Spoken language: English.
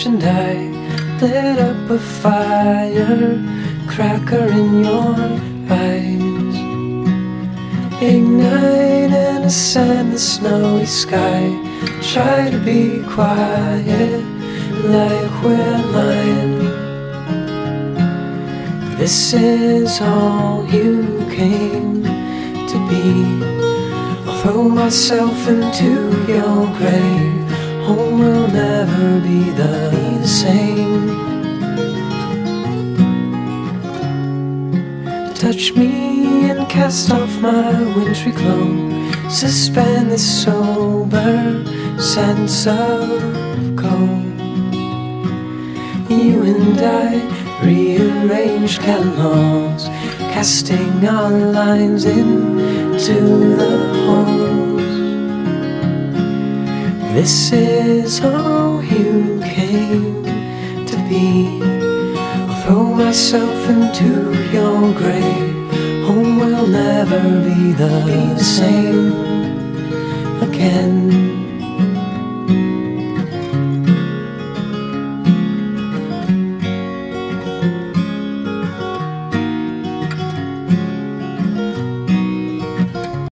and I lit up a firecracker in your eyes, ignite and ascend the snowy sky. Try to be quiet like we're lying. This is all you came to be. I'll throw myself into your grave. Home will never be the same. Touch me and cast off my wintry cloak. Suspend this sober sense of cold. You and I rearrange catalogs, casting our lines into the holes. This is all you came to be. I'll throw myself into your grave. Home will never be the same again.